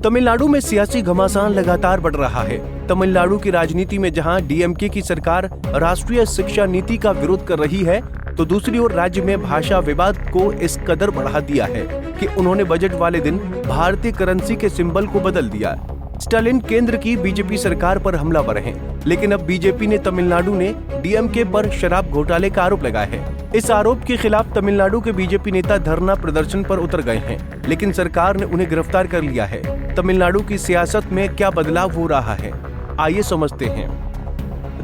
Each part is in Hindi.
तमिलनाडु में सियासी घमासान लगातार बढ़ रहा है। तमिलनाडु की राजनीति में जहां डीएमके की सरकार राष्ट्रीय शिक्षा नीति का विरोध कर रही है, तो दूसरी ओर राज्य में भाषा विवाद को इस कदर बढ़ा दिया है कि उन्होंने बजट वाले दिन भारतीय करेंसी के सिंबल को बदल दिया। स्टालिन केंद्र की बीजेपी सरकार पर हमलावर हैं, लेकिन अब बीजेपी ने तमिलनाडु ने डीएमके पर शराब घोटाले का आरोप लगाया है। इस आरोप के खिलाफ तमिलनाडु के बीजेपी नेता धरना प्रदर्शन पर उतर गए हैं, लेकिन सरकार ने उन्हें गिरफ्तार कर लिया है। तमिलनाडु की सियासत में क्या बदलाव हो रहा है, आइए समझते हैं।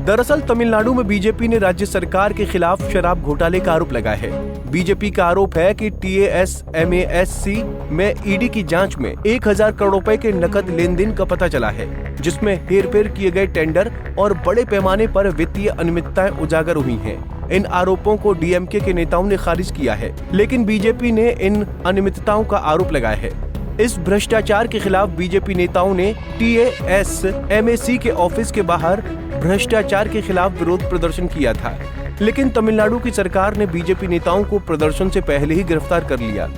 दरअसल तमिलनाडु में बीजेपी ने राज्य सरकार के खिलाफ शराब घोटाले का आरोप लगाया है। बीजेपी का आरोप है कि TASMASC में ईडी की जांच में 1000 करोड़ रुपए के नकद लेन देन का पता चला है, जिसमें हेरफेर किए गए टेंडर और बड़े पैमाने पर वित्तीय अनियमितताएं उजागर हुई हैं। इन आरोपों को डीएमके के नेताओं ने खारिज किया है, लेकिन बीजेपी ने इन अनियमितताओं का आरोप लगाया है। इस भ्रष्टाचार के खिलाफ बीजेपी नेताओं ने TASMAC के ऑफिस के बाहर भ्रष्टाचार के खिलाफ विरोध प्रदर्शन किया था, लेकिन तमिलनाडु की सरकार ने बीजेपी नेताओं को प्रदर्शन से पहले ही गिरफ्तार कर लिया।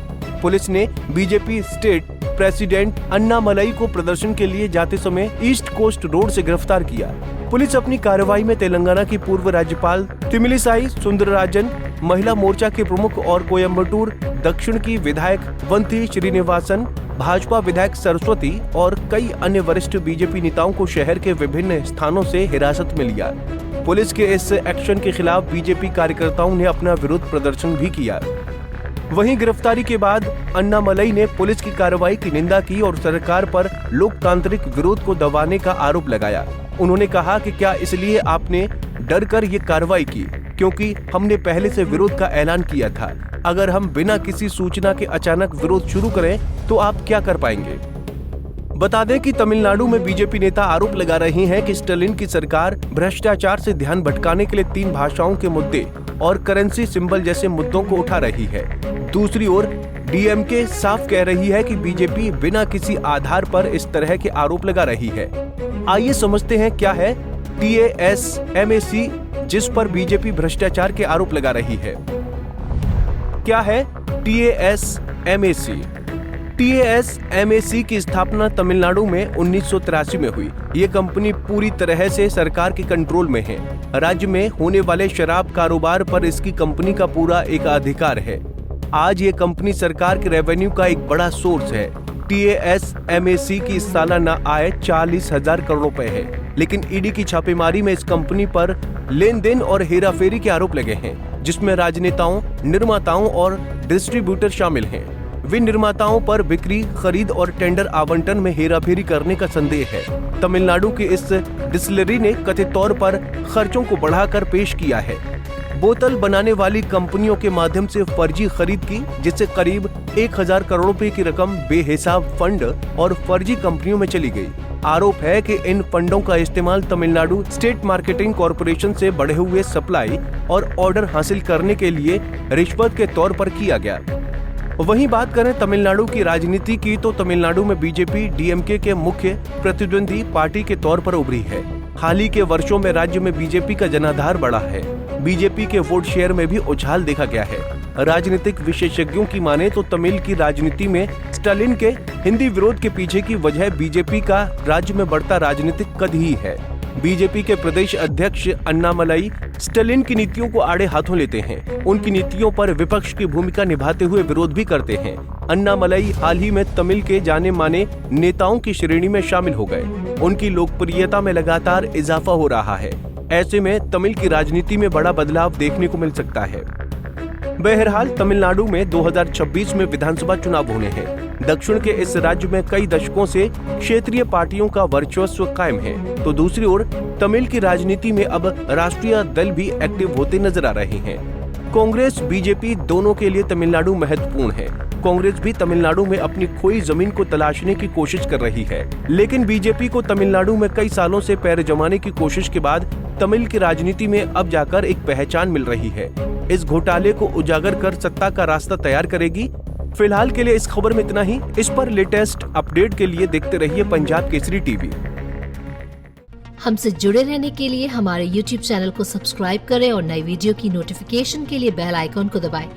पुलिस ने बीजेपी स्टेट प्रेसिडेंट अन्नामलई को प्रदर्शन के लिए जाते समय ईस्ट कोस्ट रोड से गिरफ्तार किया। पुलिस अपनी कार्रवाई में तेलंगाना की पूर्व राज्यपाल तमिलिसाई सुंदरराजन, महिला मोर्चा के प्रमुख और कोयम्बटूर दक्षिण की विधायक वंती श्रीनिवासन, भाजपा विधायक सरस्वती और कई अन्य वरिष्ठ बीजेपी नेताओं को शहर के विभिन्न स्थानों से हिरासत में लिया। पुलिस के इस एक्शन के खिलाफ बीजेपी कार्यकर्ताओं ने अपना विरोध प्रदर्शन भी किया। वहीं गिरफ्तारी के बाद अन्नामलई ने पुलिस की कार्रवाई की निंदा की और सरकार पर लोकतांत्रिक विरोध को दबाने का आरोप लगाया। उन्होंने कहा कि क्या इसलिए आपने डर कर ये कार्रवाई की क्योंकि हमने पहले से विरोध का ऐलान किया था। अगर हम बिना किसी सूचना के अचानक विरोध शुरू करें तो आप क्या कर पाएंगे। बता दें कि तमिलनाडु में बीजेपी नेता आरोप लगा रहे हैं कि स्टालिन की सरकार भ्रष्टाचार से ध्यान भटकाने के लिए 3 भाषाओं के मुद्दे और करेंसी सिंबल जैसे मुद्दों को उठा रही है। दूसरी ओर डीएमके साफ कह रही है कि बीजेपी बिना किसी आधार पर इस तरह के आरोप लगा रही है। आइए समझते हैं क्या है TASMAC जिस पर बीजेपी भ्रष्टाचार के आरोप लगा रही है। क्या है TASMAC? TASMAC की स्थापना तमिलनाडु में 1983 में हुई। ये कंपनी पूरी तरह से सरकार के कंट्रोल में है। राज्य में होने वाले शराब कारोबार पर इसकी कंपनी का पूरा एकाधिकार है। आज ये कंपनी सरकार के रेवेन्यू का एक बड़ा सोर्स है। TASMAC की सालाना आय 40,000 करोड़ रुपए है, लेकिन ईडी की छापेमारी में इस कंपनी पर लेन देन और हेराफेरी के आरोप लगे हैं, जिसमें राजनेताओं, निर्माताओं और डिस्ट्रीब्यूटर शामिल हैं। वे निर्माताओं पर बिक्री, खरीद और टेंडर आवंटन में हेराफेरी करने का संदेह है। तमिलनाडु की इस डिस्टिलरी ने कथित तौर पर खर्चों को बढ़ाकर पेश किया है। बोतल बनाने वाली कंपनियों के माध्यम से फर्जी खरीद की, जिससे करीब 1000 करोड़ रुपए की रकम बेहिसाब फंड और फर्जी कंपनियों में चली गई। आरोप है कि इन फंडों का इस्तेमाल तमिलनाडु स्टेट मार्केटिंग कॉरपोरेशन से बढ़े हुए सप्लाई और ऑर्डर हासिल करने के लिए रिश्वत के तौर पर किया गया। वहीं बात करें तमिलनाडु की राजनीति की, तो तमिलनाडु में बीजेपी डीएमके के मुख्य प्रतिद्वंदी पार्टी के तौर पर उभरी है। हाल ही के वर्षों में राज्य में बीजेपी का जनाधार बढ़ा है। बीजेपी के वोट शेयर में भी उछाल देखा गया है। राजनीतिक विशेषज्ञों की माने तो तमिल की राजनीति में स्टालिन के हिंदी विरोध के पीछे की वजह बीजेपी का राज्य में बढ़ता राजनीतिक कद ही है। बीजेपी के प्रदेश अध्यक्ष अन्नामलई स्टालिन की नीतियों को आड़े हाथों लेते हैं। उनकी नीतियों पर विपक्ष की भूमिका निभाते हुए विरोध भी करते हैं। अन्नामलई हाल ही में तमिल के जाने माने नेताओं की श्रेणी में शामिल हो गए। उनकी लोकप्रियता में लगातार इजाफा हो रहा है। ऐसे में तमिल की राजनीति में बड़ा बदलाव देखने को मिल सकता है। बहरहाल तमिलनाडु में 2026 में विधानसभा चुनाव होने हैं। दक्षिण के इस राज्य में कई दशकों से क्षेत्रीय पार्टियों का वर्चस्व कायम है, तो दूसरी ओर तमिल की राजनीति में अब राष्ट्रीय दल भी एक्टिव होते नजर आ रहे हैं। कांग्रेस, बीजेपी दोनों के लिए तमिलनाडु महत्वपूर्ण है। कांग्रेस भी तमिलनाडु में अपनी खोई जमीन को तलाशने की कोशिश कर रही है, लेकिन बीजेपी को तमिलनाडु में कई सालों से पैर जमाने की कोशिश के बाद तमिल की राजनीति में अब जाकर एक पहचान मिल रही है। इस घोटाले को उजागर कर सत्ता का रास्ता तैयार करेगी। फिलहाल के लिए इस खबर में इतना ही। इस पर लेटेस्ट अपडेट के लिए देखते रहिए पंजाब केसरी टीवी। हमसे जुड़े रहने के लिए हमारे YouTube चैनल को सब्सक्राइब करें और नई वीडियो की नोटिफिकेशन के लिए बेल आइकॉन को दबाएं।